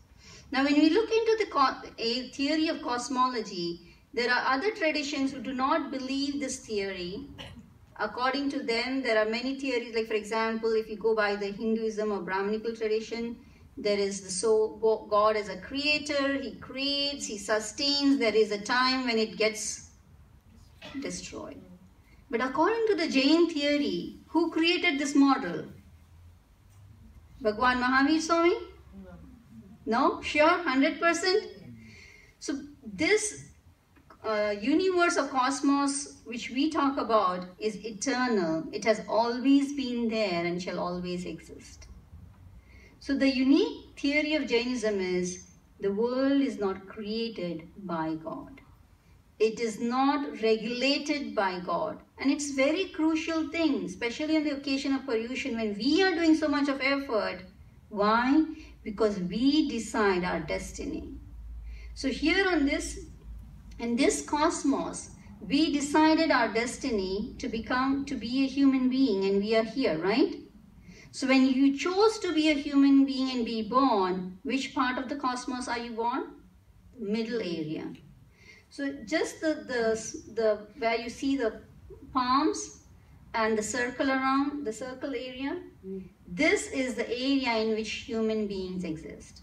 Now when we look into the theory of cosmology, there are other traditions who do not believe this theory. According to them, there are many theories, like for example, if you go by the Hinduism or Brahminical tradition, there is the soul, God as a creator, He creates, He sustains, there is a time when it gets destroyed. But according to the Jain theory, who created this model? Bhagwan Mahavir Swami? No? Sure? 100%? So this universe of cosmos which we talk about is eternal. It has always been there and shall always exist. So the unique theory of Jainism is the world is not created by God. It is not regulated by God. And it's a very crucial thing, especially on the occasion of Paryushan, when we are doing so much of effort. Why? Because we decide our destiny. So here on this, in this cosmos, we decided our destiny to be a human being, and we are here, right? So when you chose to be a human being and be born, which part of the cosmos are you born? The middle area. So just the where you see the palms and the circle around, the circle area, this is the area in which human beings exist.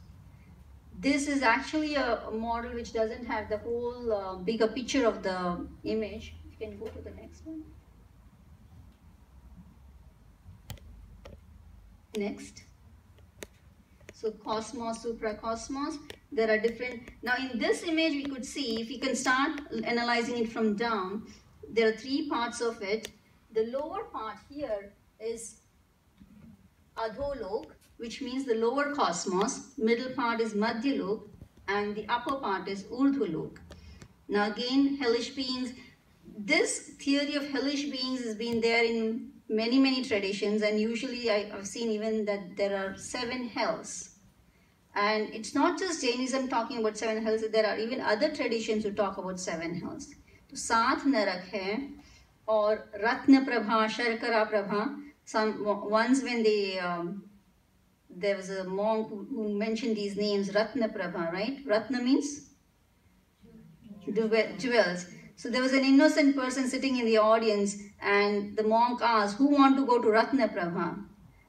This is actually a model which doesn't have the whole bigger picture of the image. You can go to the next one. Next. So cosmos, supracosmos, there are different. Now in this image we could see, if you can start analyzing it from down, there are three parts of it. The lower part here is Adholok, which means the lower cosmos, middle part is Madhyalok, and the upper part is Urdhvalok. Now again, hellish beings, this theory of hellish beings has been there in many traditions, and usually I've seen even that there are 7 hells. And it's not just Jainism talking about 7 hells, there are even other traditions who talk about 7 hells. So Saath Narak hai, or Ratna Prabha, Sharkara Prabha, some ones when there was a monk who mentioned these names, Ratna Prabha, right? Ratna means jewels. So there was an innocent person sitting in the audience, and the monk asked, who want to go to Ratna Prabha?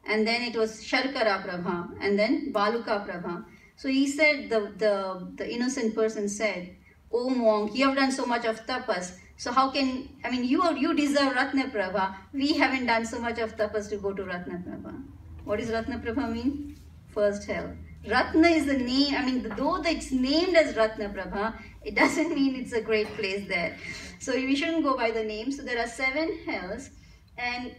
And then it was Sharkara Prabha, and then Baluka Prabha. So he said, the innocent person said, oh monk, you have done so much of tapas. So how can, I mean, you deserve Ratna Prabha. We haven't done so much of tapas to go to Ratna Prabha. What does Ratna Prabha mean? First hell. Ratna is the name, I mean, though it's named as Ratna Prabha, it doesn't mean it's a great place there. So we shouldn't go by the name. So there are 7 hells, and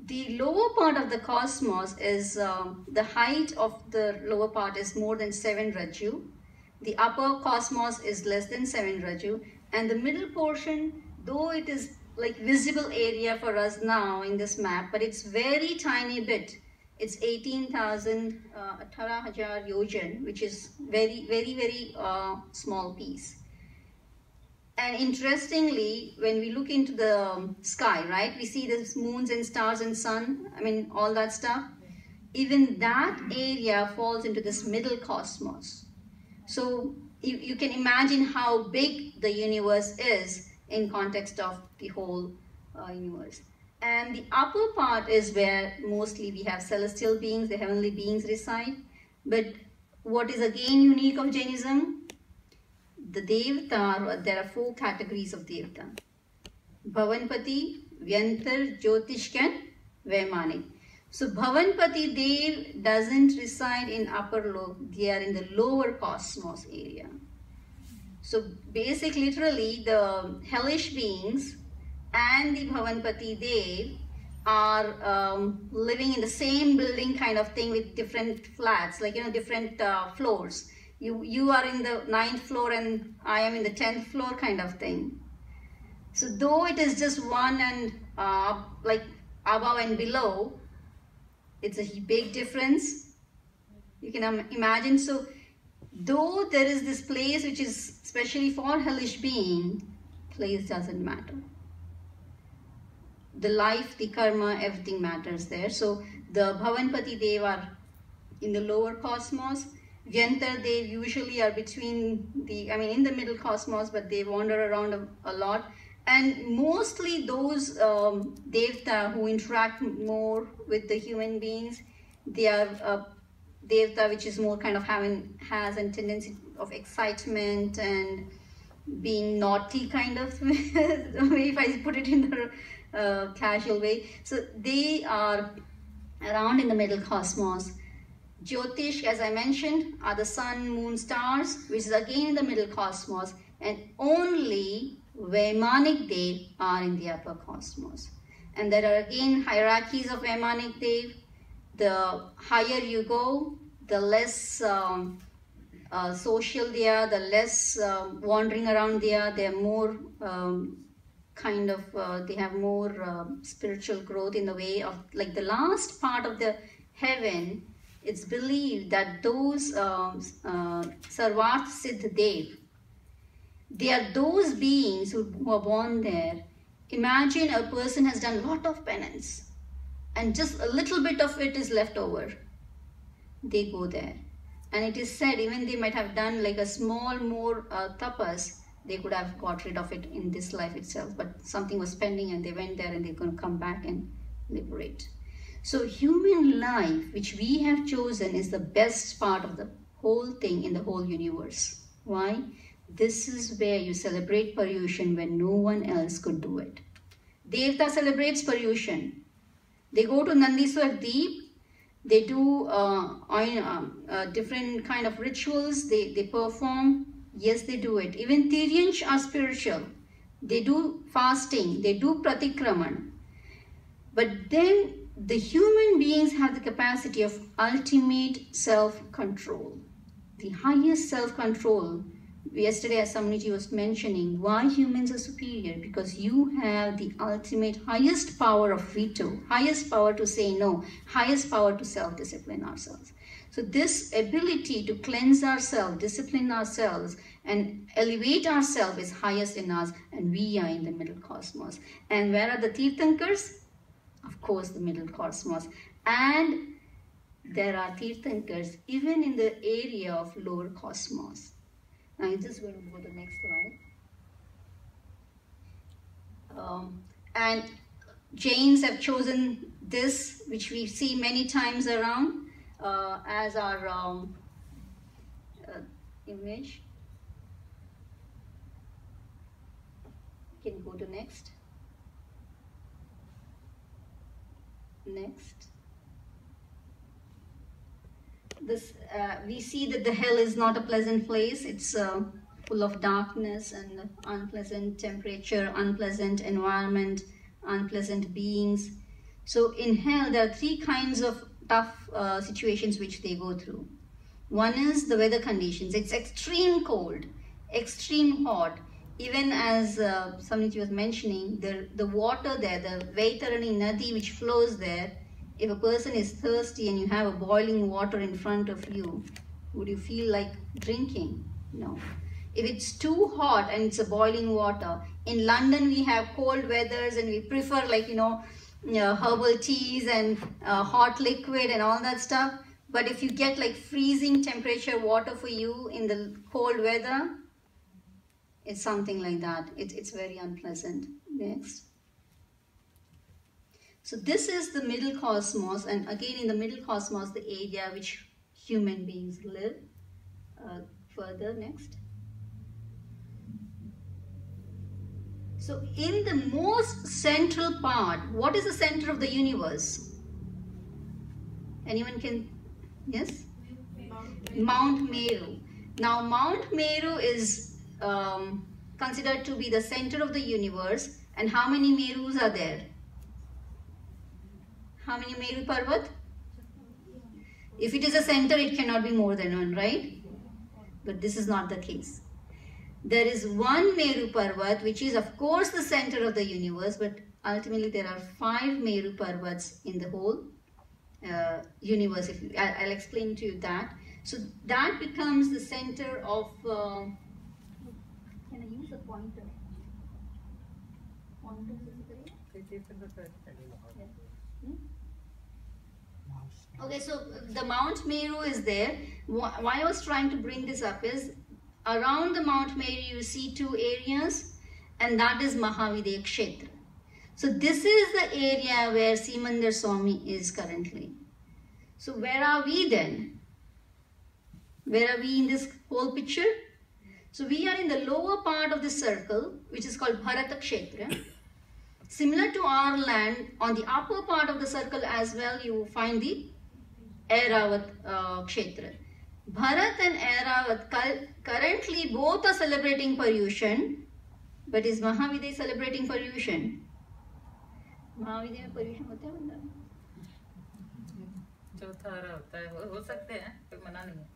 the lower part of the cosmos is, the height of the lower part is more than 7 Raju. The upper cosmos is less than 7 Raju, and the middle portion, though it is like visible area for us now in this map, but it's very tiny bit. It's 18,000 18,000 yojan, which is very small piece. And interestingly, when we look into the sky, right, we see the moons and stars and sun, I mean, all that stuff. Even that area falls into this middle cosmos. So you can imagine how big the universe is in context of the whole universe. And the upper part is where mostly we have celestial beings, the heavenly beings reside. But what is again unique of Jainism? The Devata, there are 4 categories of Devata. Bhavanpati, Vyantar, Jyotishk and Vaimanik. So Bhavanpati Dev doesn't reside in upper lok, they are in the lower cosmos area. So basically, literally, the hellish beings and the Bhavanpati Dev are living in the same building kind of thing with different flats, like, you know, different floors. You are in the 9th floor and I am in the 10th floor kind of thing. So though it is just one and like above and below, it's a big difference. You can imagine. So though there is this place which is especially for hellish being, place doesn't matter. The life, the karma, everything matters there. So the Bhavanpati Dev are in the lower cosmos. Vyantar Dev usually are between the, I mean, in the middle cosmos, but they wander around a lot. And mostly those Devta who interact more with the human beings, they are Devta which is more kind of has a tendency of excitement and being naughty kind of if I put it in a casual way. So they are around in the middle cosmos. Jyotish, as I mentioned, are the sun, moon, stars, which is again in the middle cosmos, and only Vaimanik Dev are in the upper cosmos. And there are again hierarchies of Vaimanik Dev. The higher you go, the less social they are, the less wandering around they are. They are more they have more spiritual growth in the way of, like, the last part of the heaven. It's believed that those Sarvarth Siddh Dev, they are those beings who are born there. Imagine a person has done a lot of penance and just a little bit of it is left over. They go there. And it is said even they might have done like a small more tapas, they could have got rid of it in this life itself. But something was pending and they went there and they're going to come back and liberate. So human life, which we have chosen, is the best part of the whole thing in the whole universe. Why? This is where you celebrate Paryushan when no one else could do it. Devta celebrates Paryushan. They go to Nandiswar Deep. They do different kind of rituals. They perform. Yes, they do it. Even Tiryansh are spiritual. They do fasting. They do pratikraman. But then the human beings have the capacity of ultimate self-control. The highest self-control. Yesterday, as Samniji was mentioning, why humans are superior? Because you have the ultimate, highest power of veto, highest power to say no, highest power to self-discipline ourselves. So this ability to cleanse ourselves, discipline ourselves, and elevate ourselves is highest in us, and we are in the middle cosmos. And where are the Tirthankars? Of course, the middle cosmos. And there are Tirthankars even in the area of lower cosmos. Now I'm just going to go to the next slide. And Jains have chosen this, which we see many times around, as our image. You can go to next. Next. This we see that the hell is not a pleasant place. It's full of darkness and unpleasant temperature, unpleasant environment, unpleasant beings. So in hell, there are three kinds of tough situations which they go through. One is the weather conditions. It's extreme cold, extreme hot. Even as Samniti was mentioning, the water there, the Vaitarani Nadi which flows there, if a person is thirsty and you have a boiling water in front of you, would you feel like drinking? No. If it's too hot and it's a boiling water, in London we have cold weathers and we prefer herbal teas and hot liquid and all that stuff. But if you get like freezing temperature water for you in the cold weather, it's something like that. It's very unpleasant. Next. So this is the middle cosmos, and again in the middle cosmos, the area which human beings live. Further, next. So in the most central part, what is the center of the universe? Anyone can, yes? Mount Meru. Now Mount Meru is considered to be the center of the universe, and how many Merus are there? How many Meru Parvat? If it is a center, it cannot be more than one, right? But this is not the case. There is one Meru Parvat, which is of course the center of the universe, but ultimately there are 5 Meru Parvats in the whole universe. I'll explain to you that. So that becomes the center of, can I use a pointer? Okay, so the Mount Meru is there. Why I was trying to bring this up is, around the Mount Meru you see 2 areas, and that is Mahavidya Kshetra. So this is the area where Simandar Swami is currently. So where are we then? Where are we in this whole picture? So we are in the lower part of the circle, which is called Bharata Kshetra. Similar to our land, on the upper part of the circle as well, you find the Airavat Kshetra. Bharat and Airavat currently both are celebrating Paryushan, but is Mahavidya celebrating Paryushan? Mahavidya में Paryushan होता है बंदा? चौथा आरा होता है, हो सकते हैं, कोई मना नहीं है,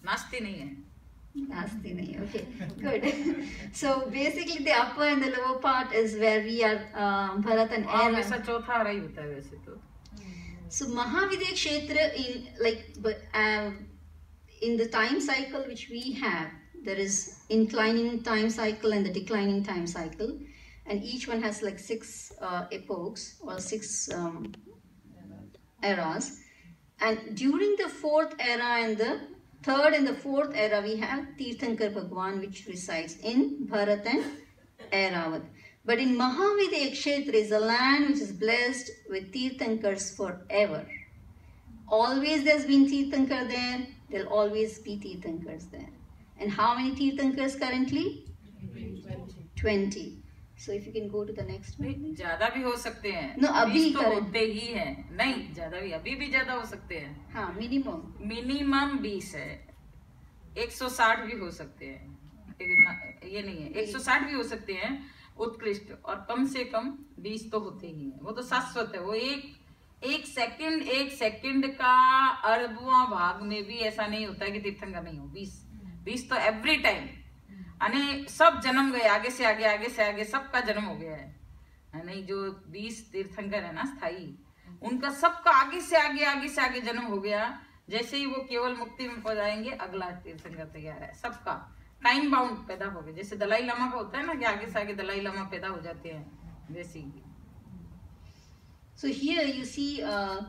नास्ती नहीं है. Nasti nahi, okay, good. So basically the upper and the lower part is where we are, Bharat and Airavat. वैसा चौथा आरा ही होता है वैसे तो. So Mahavidya Kshetra in the time cycle which we have, there is inclining time cycle and the declining time cycle, and each one has like 6 epochs or 6 eras. And during the 4th era and the 3rd and the 4th era, we have Tirthankar Bhagwan, which resides in Bharat and Airavat. But in Mahavidya Kshetra is a land which is blessed with Tirthankars forever. Always there's been Tirthankar there, there'll always be Tirthankars there. And how many Tirthankars currently? 20. So if you can go to the next one. ज़्यादा भी हो सकते हैं. No, अभी तो होते ही हैं. नहीं, ज़्यादा भी, अभी भी ज़्यादा हो सकते हैं. हाँ, minimum. मिनिमम 20 है. 160 भी हो सकते हैं. ये नहीं है. 160 भी हो सकते हैं. उत्कृष्ट, और कम से कम 20 तो होते ही हैं. वो तो शाश्वत है. वो एक सेकंड का अरबवां भाग में भी ऐसा नहीं होता है कि तीर्थंकर नहीं हो. 20 तो एवरी टाइम. अने सब जन्म गए, आगे से आगे सबका जन्म हो गया है. नहीं, जो 20 तीर्थंकर है ना स्थायी, उनका सबका आगे से आगे जन्म हो गया. जैसे ही वो केवल मुक्ति में पहुंच जाएंगे, अगला तीर्थंकर तैयार है. सबका टाइम बाउंड पैदा हो गया. जैसे दलाई लामा का होता है ना कि आगे से आगे दलाई लामा पैदा हो जाते हैं, वैसे ही. So here you see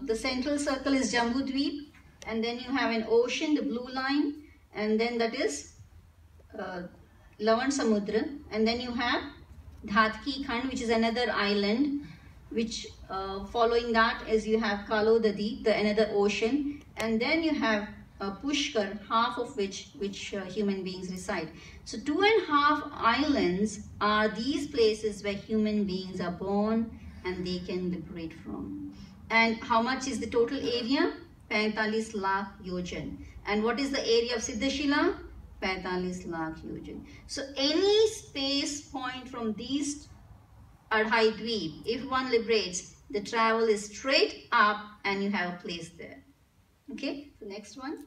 the central circle is Jambudweep, and then you have an ocean, the blue line, and then that is Lavan Samudra, and then you have Dhatki Khand, which is another island, which following that is you have Kalodadi, the another ocean, and then you have Pushkar, half of which human beings reside. So 2.5 islands are these places where human beings are born and they can liberate from. And how much is the total area? 45 lakh yojan. And what is the area of Siddhashila? 45 lakh yojan. So any space point from these Adhai Dweep, if one liberates, the travel is straight up and you have a place there. Okay, the next one.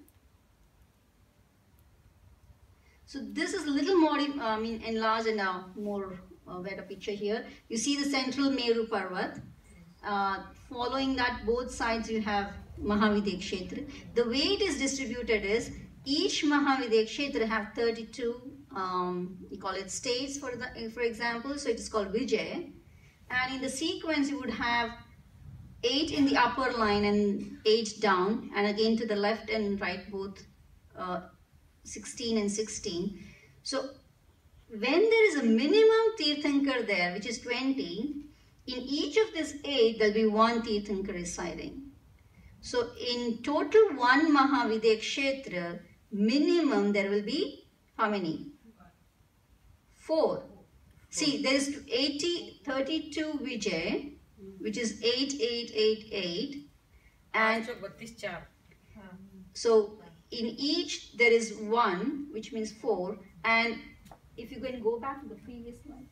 So this is a little more, enlarged and now more better picture here. You see the central Meru Parvat. Following that, both sides you have Mahavidya Kshetra. The way it is distributed is each Mahavidya Kshetra have 32, we call it states for example. So it is called Vijay. And in the sequence, you would have 8 in the upper line and 8 down, and again to the left and right both 16 and 16. So when there is a minimum Tirthankar there, which is 20, in each of these 8, there will be one Tirthankar residing. So in total one Mahavidya Kshetra, minimum there will be how many? 4. See, there is 32 Vijay, which is 8888, and so in each there is 1, which means 4. And if you can go back to the previous slide.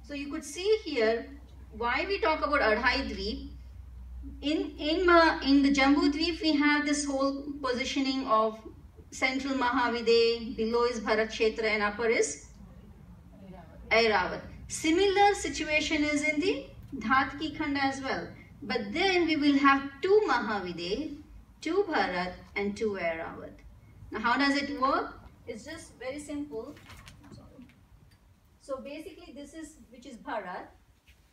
So you could see here why we talk about Adhai Dweep. In the Jambu Dweep we have this whole positioning of central Mahavidya, below is Bharat Kshetra and upper is Airavat. Similar situation is in the Dhatki Khand as well. But then we will have 2 Mahavidya, 2 Bharat and 2 Airavat. Now how does it work? It's just very simple. So basically this is, which is Bharat.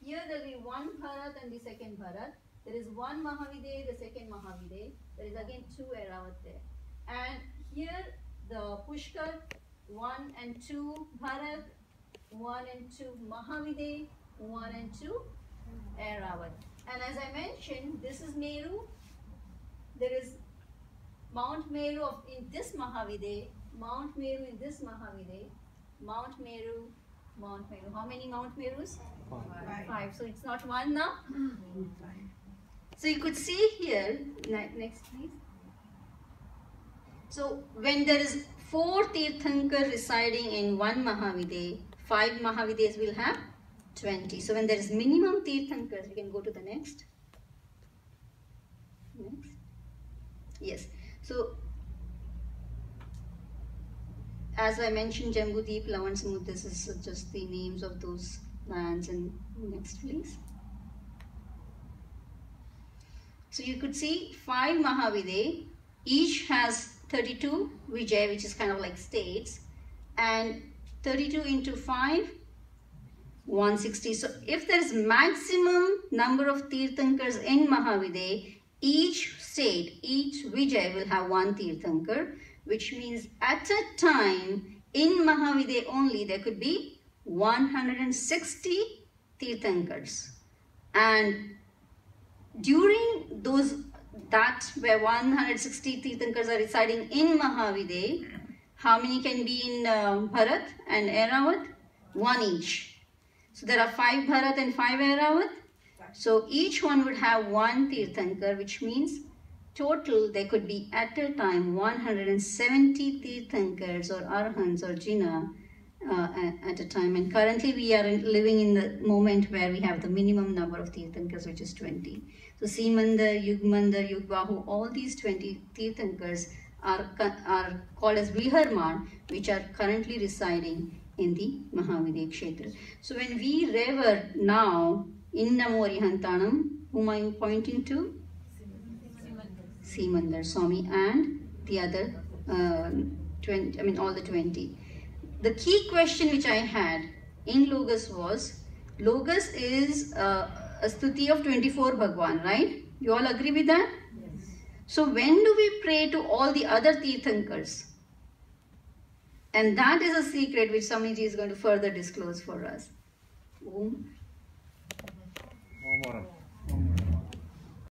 Here there will be 1 Bharat and the second Bharat. There is 1 Mahavidya, the second Mahavidya. There is again 2 Airavat there. And here the Pushkar, 1 and 2 Bharat, 1 and 2 Mahavidya, 1 and 2 Airavat. And as I mentioned, this is Meru. There is Mount Meru in this Mahavidya, Mount Meru in this Mahavidya, Mount Meru, Mount Meru. How many Mount Merus? 5. So it's not 1 now? 5. So you could see here, next please. So when there is 4 Tirthankar residing in 1 Mahavidya, 5 Mahavidyas will have 20. So when there is minimum Tirthankars, we can go to the next. Next. Yes. So as I mentioned, Jambu Dweep, Lavan Samudra, this is just the names of those lands. And next please. So you could see 5 Mahavidya, each has 32 Vijay, which is kind of like states, and 32 into 5, 160. So if there is maximum number of Tirthankars in Mahavidya, each state, each Vijay will have 1 Tirthankar, which means at a time in Mahavidya only there could be 160 Tirthankars. And during that where 160 Tirthankars are residing in Mahavidya, how many can be in Bharat and Airavat? 1 each. So there are 5 Bharat and 5 Airavat. So each one would have 1 Tirthankar, which means total there could be at a time 170 Tirthankars or Arhants or Jina at a time. And currently we are living in the moment where we have the minimum number of Tirthankars, which is 20. So Simandar, Yugmandar, Yugbahu, all these 20 Tirthankars are called as Viharman, which are currently residing in the Mahavidya Kshetra. So when we rever now in Namo Arihantanam, whom are you pointing to? Simandar Swami and the other 20, all the 20. The key question which I had in Logas was, Logas is a stuti of 24 Bhagwan, right? You all agree with that? Yes. So when do we pray to all the other Tirthankars? And that is a secret which Swamiji is going to further disclose for us. Om. Om Varam.